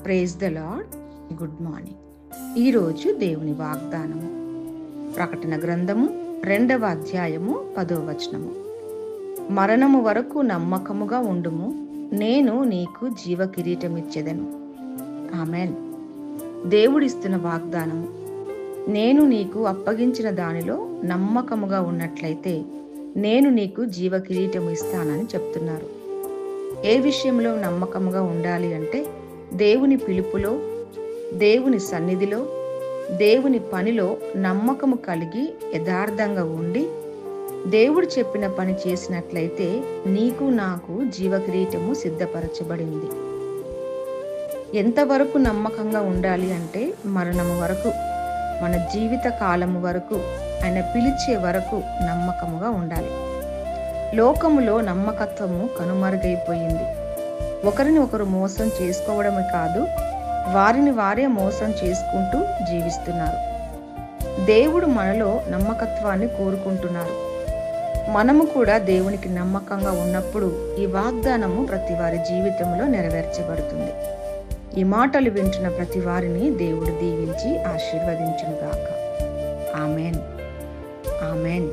Praise the Lord. Good morning. ఈరోజు దేవుని వాగ్దానము ప్రకటన గ్రంథము 2వ అధ్యాయము 10వ వచనము. మరణము వరకు నమ్మకముగా ఉండుము, నేను నీకు జీవ కిరీటమిచ్చెదను. ఆమెన్. దేవుడిస్తున్న వాగ్దానము, నేను నీకు అప్పగించిన దానిలో నమ్మకముగా ఉన్నట్లయితే నేను నీకు జీవ కిరీటము ఇస్తానని చెప్తున్నారు. ఏ విషయంలో నమ్మకముగా ఉండాలి అంటే దేవుని పిలుపులో, దేవుని సన్నిధిలో, దేవుని పనిలో నమ్మకము కలిగి యథార్థంగా ఉండి దేవుడు చెప్పిన పని చేసినట్లయితే నీకు నాకు జీవ కిరీటము సిద్ధపరచబడింది. ఎంతవరకు నమ్మకంగా ఉండాలి అంటే మరణము వరకు, మన జీవిత కాలము వరకు, ఆయన పిలిచే వరకు నమ్మకముగా ఉండాలి. లోకములో నమ్మకత్వము కనుమరుగైపోయింది. ఒకరిని ఒకరు మోసం చేసుకోవడమే కాదు, వారిని వారే మోసం చేసుకుంటూ జీవిస్తున్నారు. దేవుడు మనలో నమ్మకత్వాన్ని కోరుకుంటున్నారు. మనము కూడా దేవునికి నమ్మకంగా ఉన్నప్పుడు ఈ వాగ్దానము ప్రతి వారి జీవితంలో నెరవేర్చబడుతుంది. ఈ మాటలు వింటున్న ప్రతి వారిని దేవుడు దీవించి ఆశీర్వదించునుగాక. ఆమెన్. ఆమెన్.